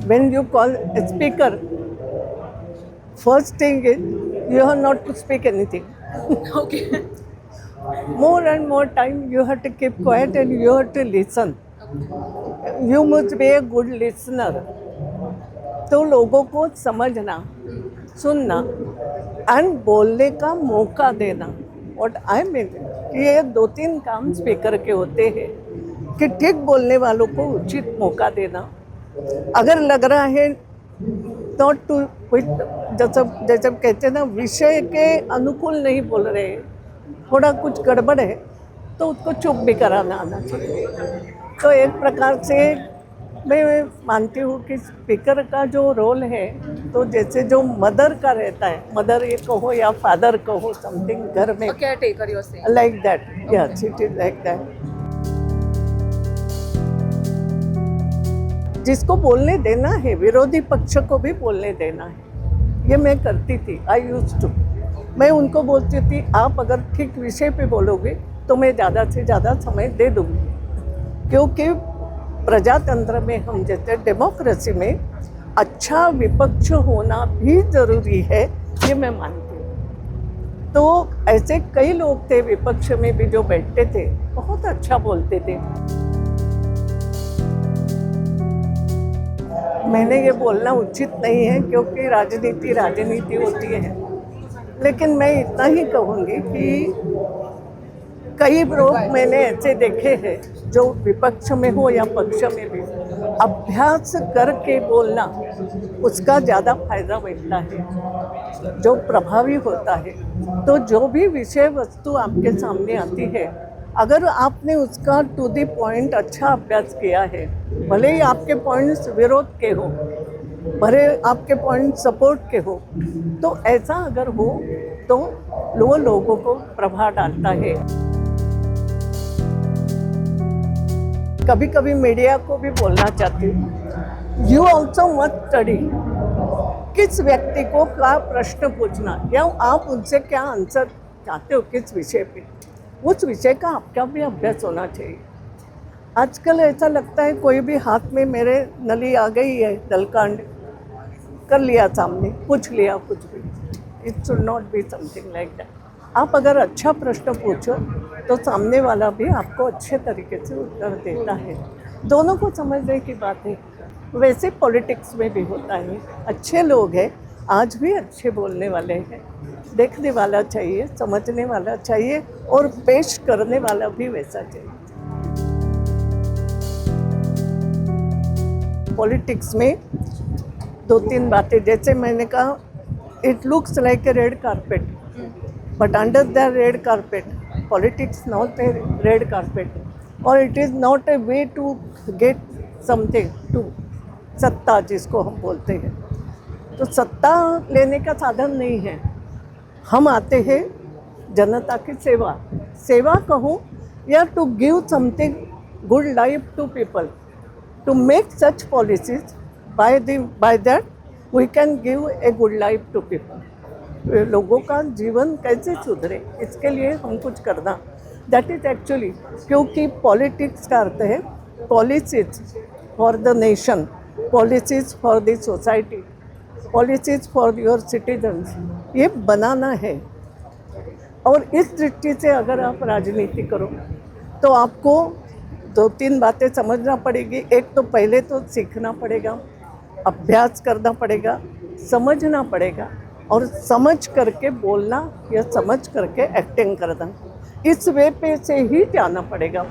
when you call a speaker, first thing is you have not to speak anything. Okay. More and more time you have to keep quiet and you have to listen. You must be a good listener. तो लोगों को समझना, सुनना and बोलने का मौका देना. What I mean, ये 2-3 काम स्पीकर के होते हैं कि ठीक बोलने वालों को उचित मौका देना. अगर लग रहा है नॉट टू, जैसे जैसे कहते हैं ना, विषय के अनुकूल नहीं बोल रहे, थोड़ा कुछ गड़बड़ है, तो उसको चुप भी कराना आना चाहिए. तो एक प्रकार से मैं मानती हूँ कि स्पीकर का जो रोल है, तो जैसे जो मदर का रहता है, मदर ये कहो या फादर कहो, समथिंग घर में, caretaker you are saying. Like that. Yes, it is like that. जिसको बोलने देना है, विरोधी पक्ष को भी बोलने देना है. ये मैं करती थी, आई यूज्ड टू. मैं उनको बोलती थी, आप अगर ठीक विषय पे बोलोगे तो मैं ज़्यादा से ज़्यादा समय दे दूँगी. क्योंकि प्रजातंत्र में हम जैसे डेमोक्रेसी में अच्छा विपक्ष होना भी ज़रूरी है, ये मैं मानती हूँ. तो ऐसे कई लोग थे विपक्ष में भी जो बैठते थे, बहुत अच्छा बोलते थे. मैंने ये बोलना उचित नहीं है क्योंकि राजनीति होती है, लेकिन मैं इतना ही कहूँगी कि कई लोग मैंने ऐसे देखे हैं जो विपक्ष में हो या पक्ष में भी, अभ्यास करके बोलना उसका ज़्यादा फायदा मिलता है, जो प्रभावी होता है. तो जो भी विषय वस्तु आपके सामने आती है, अगर आपने उसका टू द पॉइंट अच्छा अभ्यास किया है, भले ही आपके पॉइंट्स विरोध के हो, भले आपके पॉइंट सपोर्ट के हो, तो ऐसा अगर हो तो वो लोगों को प्रभाव डालता है. कभी कभी मीडिया को भी बोलना चाहती हूँ, यू ऑल्सो मस्ट स्टडी. किस व्यक्ति को क्या प्रश्न पूछना या आप उनसे क्या आंसर चाहते हो, किस विषय पे, उस विषय का आपका भी अभ्यास होना चाहिए. आजकल ऐसा लगता है कोई भी हाथ में मेरे नली आ गई है, दलकांड कर लिया, सामने पूछ लिया कुछ भी. It should not be something like that. आप अगर अच्छा प्रश्न पूछो तो सामने वाला भी आपको अच्छे तरीके से उत्तर देता है. दोनों को समझने की बात है. वैसे पॉलिटिक्स में भी होता है. अच्छे लोग हैं, आज भी अच्छे बोलने वाले हैं. देखने वाला चाहिए, समझने वाला चाहिए और पेश करने वाला भी वैसा चाहिए. पॉलिटिक्स में 2-3 बातें, जैसे मैंने कहा, it looks like a red carpet, but under the red carpet, politics not a red carpet, or it is not a way to get something to सत्ता जिसको हम बोलते हैं. तो सत्ता लेने का साधन नहीं है. हम आते हैं जनता की सेवा कहूँ या to give something good life to people, to make such policies by that we can give a good life to people. लोगों का जीवन कैसे सुधरे, इसके लिए हम कुछ करना. दैट इज एक्चुअली, क्योंकि पॉलिटिक्स का अर्थ है policies for the nation, policies for the society, policies for your citizens, ये बनाना है. और इस दृष्टि से अगर आप राजनीति करो तो आपको 2-3 बातें समझना पड़ेगी. एक तो पहले तो सीखना पड़ेगा, अभ्यास करना पड़ेगा, समझना पड़ेगा, और समझ करके बोलना या समझ करके एक्टिंग करना, इस वे पे से ही जाना पड़ेगा.